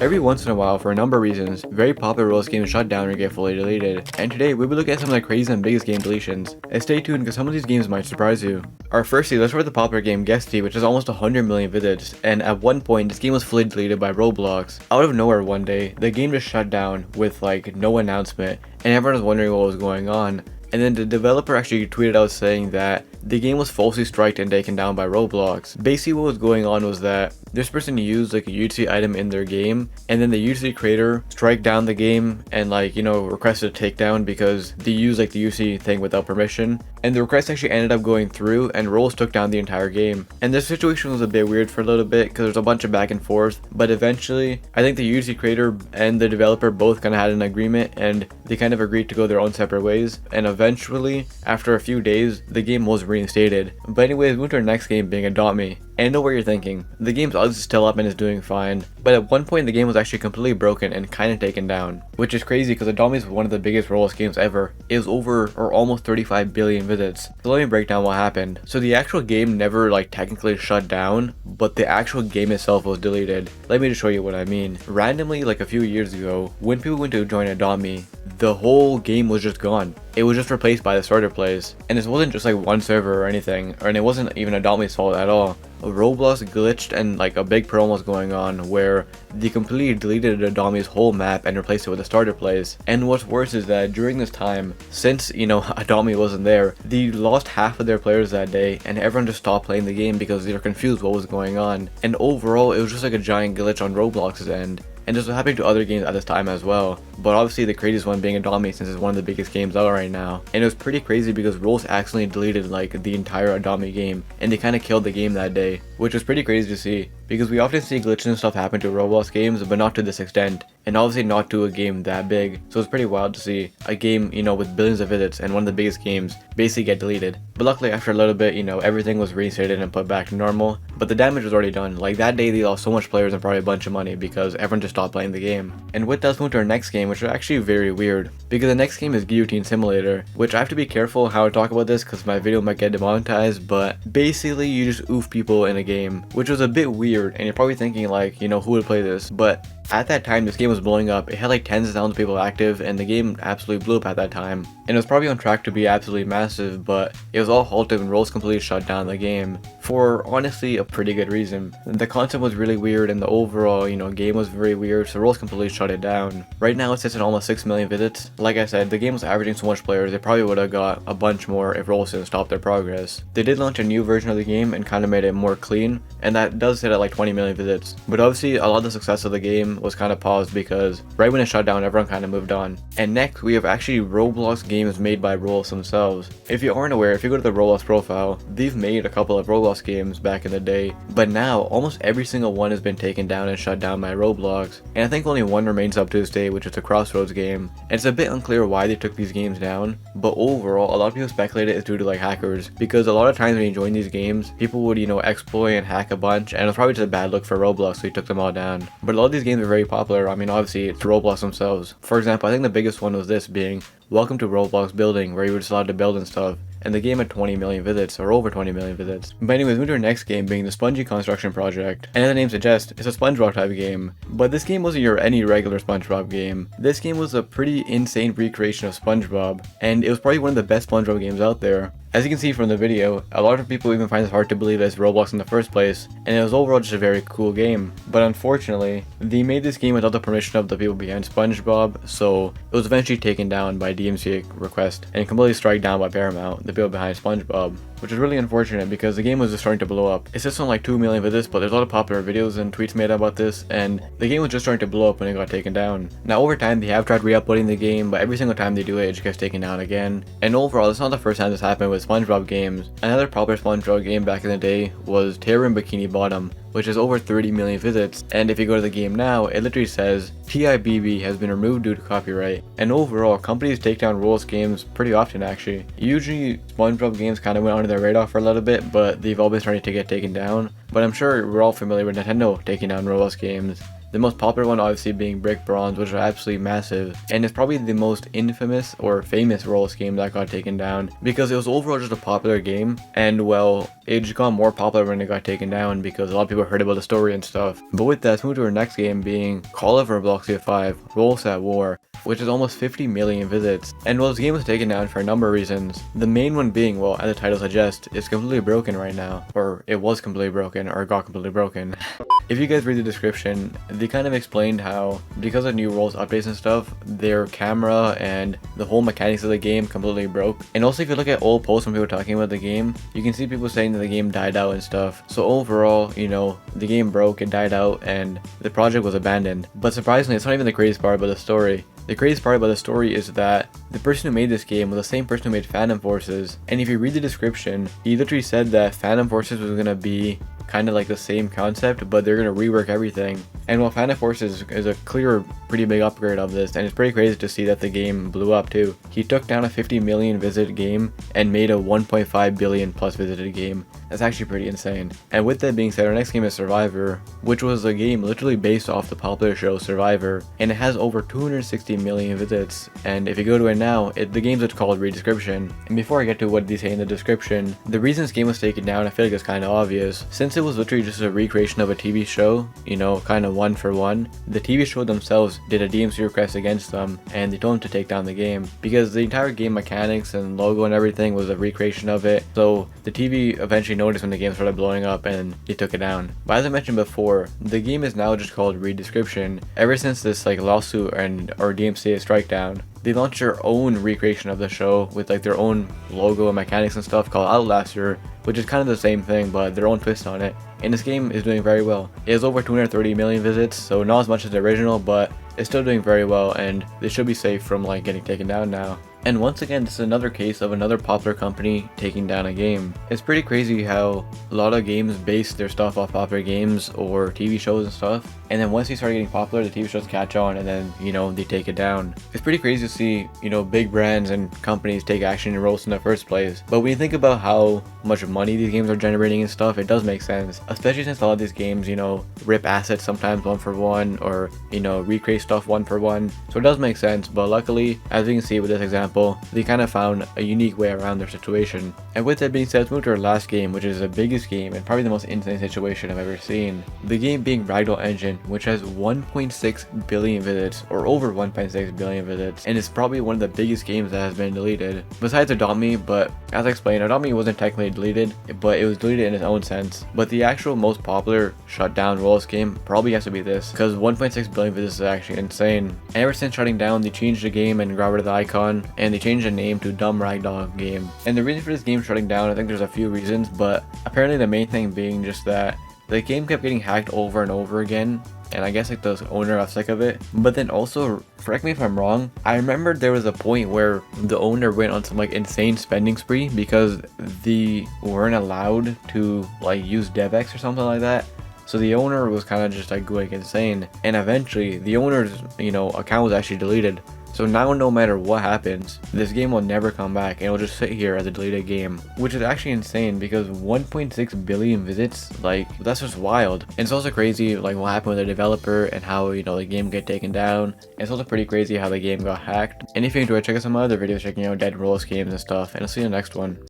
Every once in a while, for a number of reasons, very popular Roblox games shut down or get fully deleted, and today we'll be looking at some of the craziest and biggest game deletions. And stay tuned because some of these games might surprise you. Alright, firstly, let's start with the popular game Guesty, which has almost 100 million visits, and at one point this game was fully deleted by Roblox. Out of nowhere one day, the game just shut down with like no announcement, and everyone was wondering what was going on. And then the developer actually tweeted out saying that the game was falsely striked and taken down by Roblox. Basically what was going on was that this person used like a UC item in their game, and then the UC creator strike down the game and requested a takedown because they used like the UC thing without permission. And the request actually ended up going through and Roblox took down the entire game. And this situation was a bit weird for a little bit because there's a bunch of back and forth, but eventually I think the UC creator and the developer both kind of had an agreement and they kind of agreed to go their own separate ways. And eventually, after a few days, the game was reinstated. But anyways, move to our next game being Adopt Me. And I know what you're thinking, the game's obviously still up and is doing fine, but at one point the game was actually completely broken and kind of taken down. Which is crazy because Adopt Me is one of the biggest Roblox games ever. It was over or almost 35 billion visits. So let me break down what happened. So the actual game never technically shut down, but the actual game itself was deleted. Let me just show you what I mean. Randomly, like a few years ago, when people went to join Adopt Me, the whole game was just gone. It was just replaced by the starter place. And this wasn't just like one server or anything, and it wasn't even Adopt Me's fault at all. Roblox glitched and like a big problem was going on where they completely deleted Adopt Me's whole map and replaced it with a starter place. And what's worse is that during this time, since Adopt Me wasn't there, they lost half of their players that day and everyone just stopped playing the game because they were confused what was going on. And overall, it was just like a giant glitch on Roblox's end. And this was happening to other games at this time as well. But obviously the craziest one being Adopt Me since it's one of the biggest games out right now. And it was pretty crazy because Roblox accidentally deleted like the entire Adopt Me game. And they kind of killed the game that day. Which was pretty crazy to see. Because we often see glitches and stuff happen to Roblox games, but not to this extent. And obviously not to a game that big. So it's pretty wild to see a game, with billions of visits and one of the biggest games basically get deleted. But luckily after a little bit, everything was reinstated and put back to normal. But the damage was already done. Like that day they lost so much players and probably a bunch of money because everyone just stopped playing the game. And with that, let's move to our next game, which is actually very weird. Because the next game is Guillotine Simulator, which I have to be careful how I talk about this because my video might get demonetized, but basically you just oof people in a game, which was a bit weird. And you're probably thinking who would play this? But at that time, this game was blowing up. It had like tens of thousands of people active, and the game absolutely blew up at that time. And it was probably on track to be absolutely massive, but it was all halted when Rolls completely shut down the game for honestly a pretty good reason. The concept was really weird, and the overall, game was very weird, so Rolls completely shut it down. Right now, it sits at almost 6 million visits. Like I said, the game was averaging so much players, they probably would have got a bunch more if Rolls didn't stop their progress. They did launch a new version of the game and kind of made it more clean, and that does sit at like 20 million visits. But obviously, a lot of the success of the game was kind of paused because right when it shut down, everyone kind of moved on. And next, we have actually Roblox games made by Roblox themselves. If you aren't aware, if you go to the Roblox profile, they've made a couple of Roblox games back in the day, but now almost every single one has been taken down and shut down by Roblox. And I think only one remains up to this day, which is the Crossroads game. And it's a bit unclear why they took these games down, but overall, a lot of people speculate it's due to like hackers, because a lot of times when you join these games, people would exploit and hack a bunch, and it was probably just a bad look for Roblox, so he took them all down. But a lot of these games are very popular. I mean, obviously it's Roblox themselves. For example, I think the biggest one was this being Welcome to Roblox Building, where you were just allowed to build and stuff. And the game had 20 million visits, or over 20 million visits. But anyways, moving to our next game being the Spongy Construction Project. And as the name suggests, it's a SpongeBob type game. But this game wasn't any regular SpongeBob game. This game was a pretty insane recreation of SpongeBob, and it was probably one of the best SpongeBob games out there. As you can see from the video, a lot of people even find it hard to believe it's Roblox in the first place, and it was overall just a very cool game. But unfortunately, they made this game without the permission of the people behind SpongeBob, so it was eventually taken down by DMCA request and completely struck down by Paramount, the people behind SpongeBob, which is really unfortunate because the game was just starting to blow up. It sits on like 2 million visits, but there's a lot of popular videos and tweets made about this, and the game was just starting to blow up when it got taken down. Now over time, they have tried re-uploading the game, but every single time they do it, it just gets taken down again. And overall, it's not the first time this happened with SpongeBob games. Another popular SpongeBob game back in the day was Terror in Bikini Bottom, which has over 30 million visits, and if you go to the game now, it literally says TIBB has been removed due to copyright. And overall, companies take down Roblox games pretty often actually. Usually SpongeBob games kind of went under their radar for a little bit, but they've all been starting to get taken down. But I'm sure we're all familiar with Nintendo taking down Roblox games. The most popular one obviously being Brick Bronze, which are absolutely massive, and it's probably the most infamous or famous Roblox game that got taken down because it was overall just a popular game, and well, it just got more popular when it got taken down because a lot of people heard about the story and stuff. But with that, let's move to our next game being Call of Roblox 5, Roblox at War, which is almost 50 million visits. And while this game was taken down for a number of reasons, the main one being, well, as the title suggests, it's completely broken right now, or it was completely broken, or got completely broken. If you guys read the description, they kind of explained how, because of new rules, updates and stuff, their camera and the whole mechanics of the game completely broke. And also if you look at old posts when people were talking about the game, you can see people saying that the game died out and stuff. So overall, you know, the game broke, it died out, and the project was abandoned. But surprisingly, it's not even the craziest part about the story. The craziest part about the story is that the person who made this game was the same person who made Phantom Forces, and if you read the description, he literally said that Phantom Forces was gonna be kind of like the same concept, but they're gonna rework everything. And while Phantom Forces is a clear, pretty big upgrade of this, and it's pretty crazy to see that the game blew up too. He took down a 50 million visit game and made a 1.5 billion plus visited game. That's actually pretty insane. And with that being said, our next game is Survivor, which was a game literally based off the popular show Survivor, and it has over 260 million visits. And if you go to it now, the game's called Read Description. And before I get to what they say in the description, the reason this game was taken down, I feel like it's kind of obvious. Since it was literally just a recreation of a TV show, you know, kind of one for one, the TV show themselves did a DMC request against them, and they told them to take down the game because the entire game mechanics and logo and everything was a recreation of it. So the TV eventually noticed when the game started blowing up and they took it down. But as I mentioned before, the game is now just called Read Description. Ever since this like lawsuit or DMCA strike down, they launched their own recreation of the show with like their own logo and mechanics and stuff called Outlaster, which is kind of the same thing but their own twist on it. And this game is doing very well. It has over 230 million visits, so not as much as the original, but it's still doing very well, and they should be safe from like getting taken down now. And once again, this is another case of another popular company taking down a game. It's pretty crazy how a lot of games base their stuff off popular games or TV shows and stuff, and then once they start getting popular, the TV shows catch on and then, you know, they take it down. It's pretty crazy to see, you know, big brands and companies take action in roles in the first place. But when you think about how much money these games are generating and stuff, it does make sense. Especially since a lot of these games, you know, rip assets sometimes one for one, or, you know, recreate stuff one for one. So it does make sense, but luckily, as we can see with this example, they kind of found a unique way around their situation. And with that being said, let's move to our last game, which is the biggest game and probably the most insane situation I've ever seen. The game being Ragdoll Engine, which has 1.6 billion visits, or over 1.6 billion visits, and it's probably one of the biggest games that has been deleted. Besides Adopt Me, but as I explained, Adopt Me wasn't technically deleted, but it was deleted in its own sense. But the actual most popular shut down Roblox game probably has to be this, because 1.6 billion visits is actually insane. And ever since shutting down, they changed the game and got rid of the icon, and they changed the name to Dumb Ragdoll Game. And the reason for this game shutting down, I think there's a few reasons, but apparently the main thing being just that the game kept getting hacked over and over again, and I guess like the owner got sick of it. But then also, correct me if I'm wrong, I remember there was a point where the owner went on some like insane spending spree because they weren't allowed to like use DevX or something like that. So the owner was kind of just like going insane, and eventually the owner's, you know, account was actually deleted. So now no matter what happens, this game will never come back and it'll just sit here as a deleted game, which is actually insane because 1.6 billion visits, like that's just wild. And it's also crazy like what happened with the developer and how, you know, the game got taken down. And it's also pretty crazy how the game got hacked. And if you enjoyed, check out some other videos checking out dead Roblox games and stuff, and I'll see you in the next one.